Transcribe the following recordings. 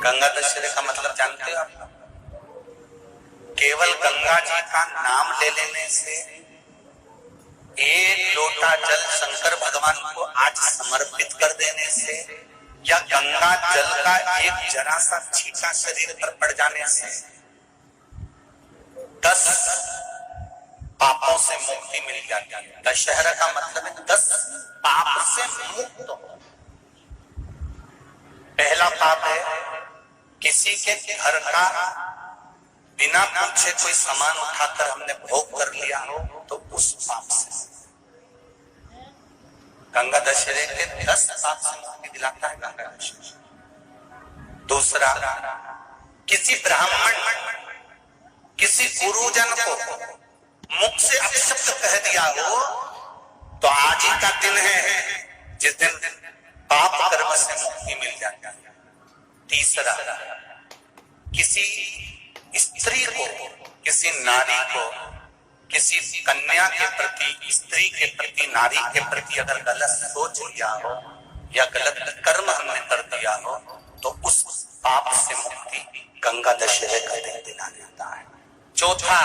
गंगा दशहरे का मतलब जानते हो आप? केवल गंगा जी का नाम ले लेने से, एक लोटा जल शंकर भगवान को आज समर्पित कर देने से, या गंगा जल का एक जरा सा छींटा शरीर पर पड़ जाने से 10 पापों से मुक्ति मिल जाती है। दशहरा का मतलब है 10 पाप से मुक्त हो। पहला पाप है किसी के घर का बिना पूछे कोई सामान उठाकर हमने भोग कर लिया हो, तो उस पाप से। गंगा दशहरे के 10 पाप से मुक्ति दिलाता है गंगा दशहरा। दूसरा, किसी ब्राह्मण, किसी गुरुजन को मुख से अपशब्द कह दिया हो, तो आज ही का दिन है जिस दिन पाप कर्म से मुक्ति मिल जाती है। तीसरा, किसी स्त्री को, किसी नारी को, किसी कन्या के प्रति, स्त्री के प्रति, नारी के प्रति अगर गलत सोच लिया हो या गलत कर्म हमने कर दिया हो, तो उस पाप से मुक्ति गंगा दशहरे का दिन दिला जाता है। चौथा,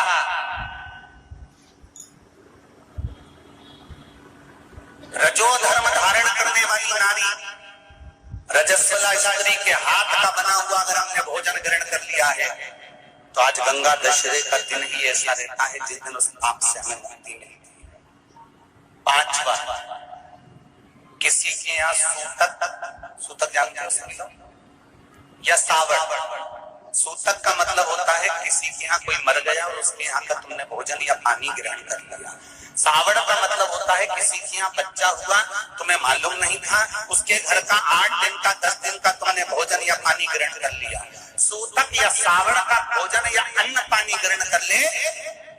रजो धर्म धारण करने वाली नारी, रजस्वला स्त्री के हाथ का बना हुआ अगर हमने भोजन ग्रहण कर लिया है, तो आज गंगा दशहरे का दिन ही ऐसा रहता है जिस दिन उस पाप से हमें मुक्ति मिलती है। पांचवा, किसी के यहाँ सूतक जानते हो सभी लोग, या सावड़। सूतक का मतलब होता है किसी के यहाँ कोई मर गया और उसके यहाँ का तुमने भोजन या पानी ग्रहण कर लिया। सावड़ का मतलब होता है किसी के यहाँ बच्चा हुआ, तुम्हें मालूम नहीं था, उसके घर का 8 दिन का 10 दिन का तुमने भोजन या पानी ग्रहण कर लिया। सूतक या सावड़ का भोजन या अन्न पानी ग्रहण कर ले,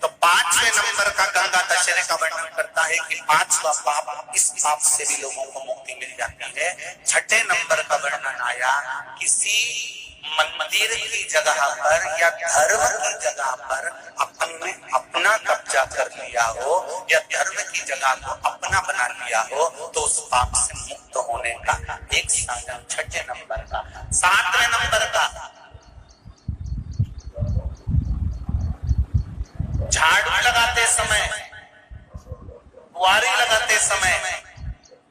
तो 5वें नंबर का गंगा दशहरे का वर्णन करता है कि 5वां पाप, इस पाप से भी लोगों को मुक्ति मिल जाती है। 6ठे नंबर का वर्णन आया, किसी मंदिर की जगह पर या धर्म की जगह पर अपन ने अपना कब्जा कर लिया हो, या धर्म की जगह को अपना बना लिया हो, तो उस पाप से मुक्त होने का एक साधन 6ठे नंबर का। 7वें नंबर का, झाड़ू लगाते समय, बुआरी लगाते समय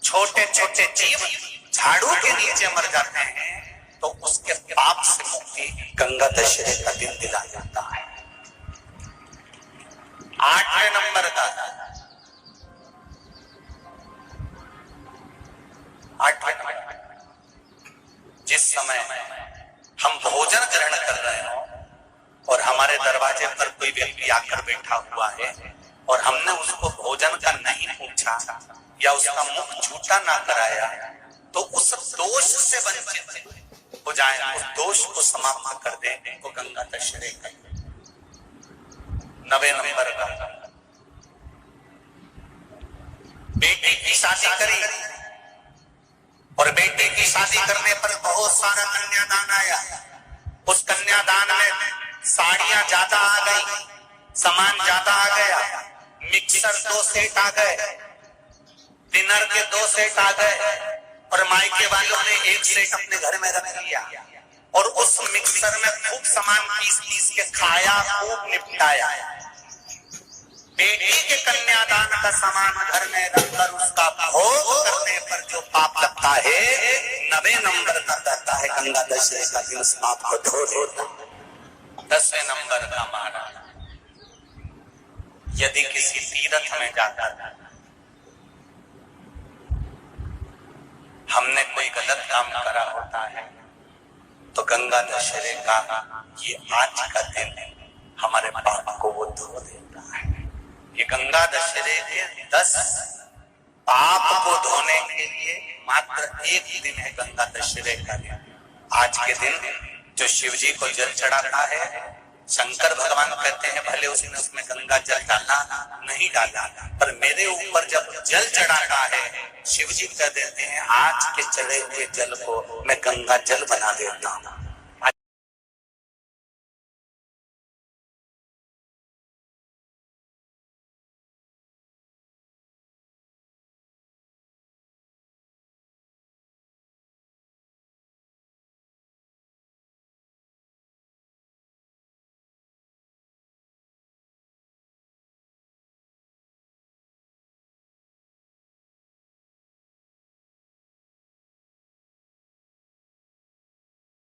छोटे छोटे जीव झाड़ू के नीचे मर जाते हैं, तो उसके पाप से मुक्ति गंगा दशहरे का दिन दिला जाता है। 8वें नंबर का, 8वें नंबर, जिस समय हम भोजन ग्रहण कर रहे हो और हमारे दरवाजे पर कोई व्यक्ति आकर बैठा हुआ है और हमने उसको भोजन का नहीं पूछा या उसका मुख झूठा ना कराया, तो उस दोष से वंचित हो जाए, उस दोष को समाप्त कर दे, तो गंगा दशहरे का। 9वें नंबर का, बेटी की शादी करी और बेटी की शादी करने पर बहुत सारा कन्यादान आया। उस कन्यादान में साड़ियां ज्यादा आ गई, सामान ज्यादा आ गया, मिक्सर 2 सेट आ गए, डिनर के 2 सेट आ गए, और मायके वालों ने 1 सेट अपने घर में रख लिया और उस मिक्सर में खूब सामान पीस के खाया, खूब निपटाया। बेटी के कन्यादान का सामान घर में रखकर उसका भोग करने पर जो पाप लगता है, 9वें नंबर का कहता है गंगा दशहरे का दिन उस पाप को धो देता। 10वें नंबर का महाराज, यदि किसी तीर्थ में जाकर हमने कोई गलत काम करा होता है, तो गंगा दशहरे का ये आज का दिन हमारे पाप को वो धो देता है। ये गंगा दशहरे के 10 पाप को धोने के लिए मात्र एक दिन है गंगा दशहरे का दिन। आज के दिन जो शिव जी को जल चढ़ाता है, शंकर भगवान कहते हैं भले उसने उसमें गंगा जल डाला नहीं डाला, पर मेरे ऊपर जब जल चढ़ाता है, शिव जी कह देते हैं आज के चढ़े हुए जल को मैं गंगा जल बना देता हूँ।